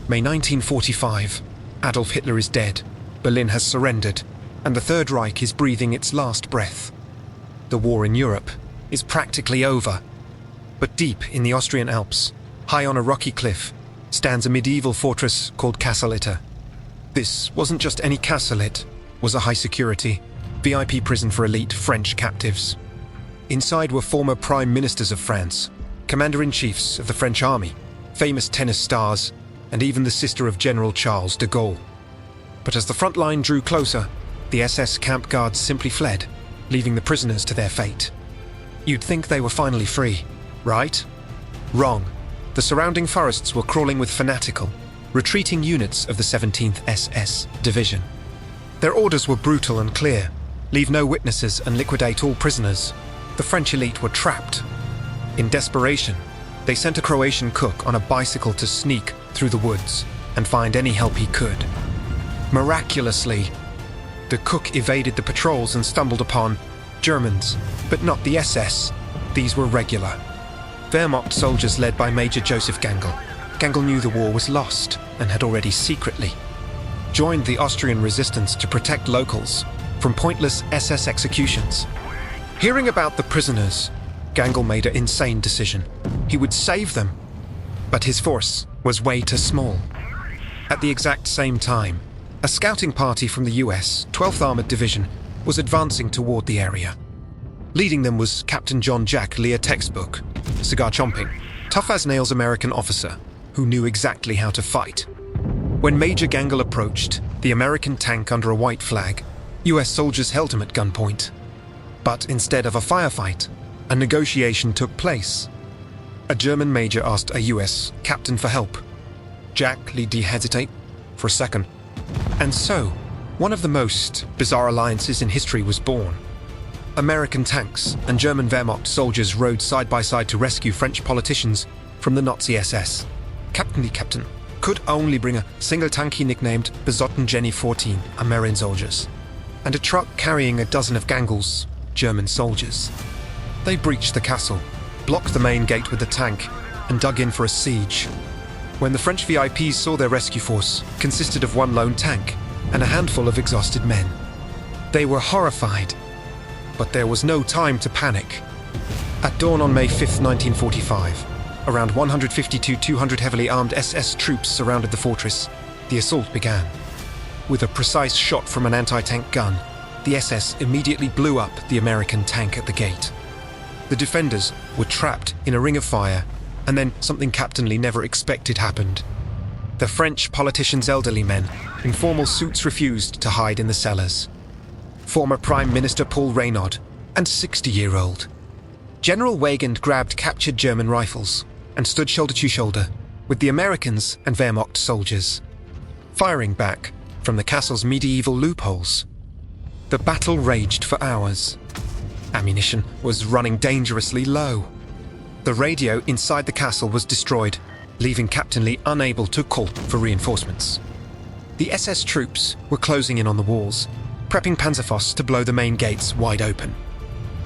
May 1945. Adolf Hitler is dead. Berlin has surrendered, and the Third Reich is breathing its last breath. The war in Europe is practically over. But deep in the Austrian Alps, high on a rocky cliff, stands a medieval fortress called Castle Itter. This wasn't just any castle, it was a high-security, VIP prison for elite French captives. Inside were former prime ministers of France, commander-in-chiefs of the French army, famous tennis stars, and even the sister of General Charles de Gaulle. But as the front line drew closer, the SS camp guards simply fled, leaving the prisoners to their fate. You'd think they were finally free, right? Wrong. The surrounding forests were crawling with fanatical, retreating units of the 17th SS Division. Their orders were brutal and clear: leave no witnesses and liquidate all prisoners. The French elite were trapped. In desperation, they sent a Croatian cook on a bicycle to sneak through the woods and find any help he could. Miraculously, the cook evaded the patrols and stumbled upon Germans, but not the SS. These were regular Wehrmacht soldiers led by Major Joseph Gangl. Gangl knew the war was lost and had already secretly joined the Austrian resistance to protect locals from pointless SS executions. Hearing about the prisoners, Gangl made an insane decision. He would save them, but his force was way too small. At the exact same time, a scouting party from the US 12th Armored Division was advancing toward the area. Leading them was Captain John Jack Lear textbook, cigar-chomping, tough-as-nails American officer who knew exactly how to fight. When Major Gangl approached the American tank under a white flag, US soldiers held him at gunpoint. But instead of a firefight, a negotiation took place. A German major asked a US captain for help. Jack did hesitate for a second. And so, one of the most bizarre alliances in history was born. American tanks and German Wehrmacht soldiers rode side by side to rescue French politicians from the Nazi SS. Captain could only bring a single tank he nicknamed Besotten Jenny 14 American soldiers, and a truck carrying a dozen of Gangl's German soldiers. They breached the castle, blocked the main gate with the tank, and dug in for a siege. When the French VIPs saw their rescue force consisted of one lone tank and a handful of exhausted men, they were horrified. But there was no time to panic. At dawn on May 5, 1945, around 150 to 200 heavily armed SS troops surrounded the fortress. The assault began. With a precise shot from an anti-tank gun, the SS immediately blew up the American tank at the gate. The defenders were trapped in a ring of fire, and then something Captain Lee never expected happened. The French politicians' elderly men, in formal suits, refused to hide in the cellars. Former Prime Minister Paul Reynaud and 60-year-old General Weygand grabbed captured German rifles and stood shoulder to shoulder with the Americans and Wehrmacht soldiers, firing back from the castle's medieval loopholes. The battle raged for hours. Ammunition was running dangerously low. The radio inside the castle was destroyed, leaving Captain Lee unable to call for reinforcements. The SS troops were closing in on the walls, prepping Panzerfaust to blow the main gates wide open.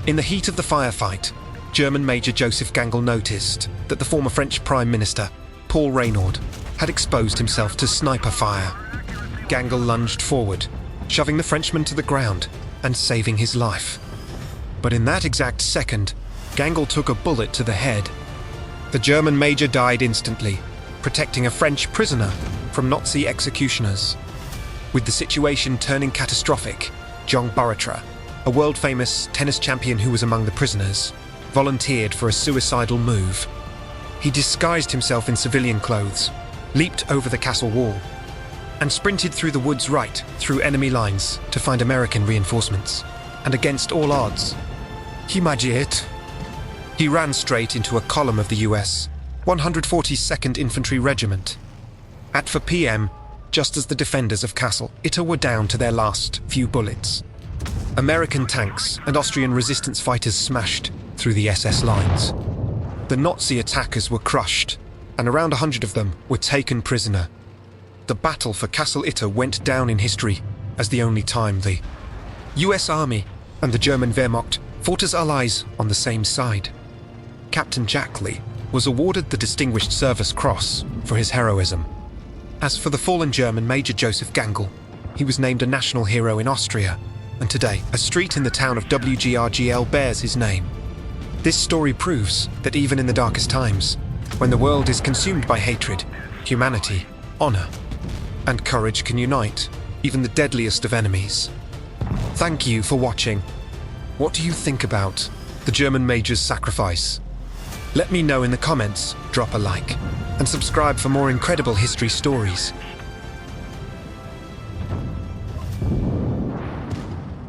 In the heat of the firefight, German Major Joseph Gangl noticed that the former French Prime Minister, Paul Reynaud, had exposed himself to sniper fire. Gangl lunged forward, shoving the Frenchman to the ground and saving his life. But in that exact second, Gangl took a bullet to the head. The German major died instantly, protecting a French prisoner from Nazi executioners. With the situation turning catastrophic, John Baratra, a world-famous tennis champion who was among the prisoners, volunteered for a suicidal move. He disguised himself in civilian clothes, leaped over the castle wall, and sprinted through the woods right through enemy lines to find American reinforcements. And against all odds, he ran straight into a column of the US 142nd Infantry Regiment. At 4 p.m., just as the defenders of Castle Itter were down to their last few bullets, American tanks and Austrian resistance fighters smashed through the SS lines. The Nazi attackers were crushed, and around 100 of them were taken prisoner. The battle for Castle Itter went down in history as the only time the US Army and the German Wehrmacht fought as allies on the same side. Captain Jack Lee was awarded the Distinguished Service Cross for his heroism. As for the fallen German Major Joseph Gangl, he was named a national hero in Austria, and today a street in the town of WGRGL bears his name. This story proves that even in the darkest times, when the world is consumed by hatred, humanity, honor, and courage can unite even the deadliest of enemies. Thank you for watching. What do you think about the German Major's sacrifice? Let me know in the comments, drop a like, and subscribe for more incredible history stories.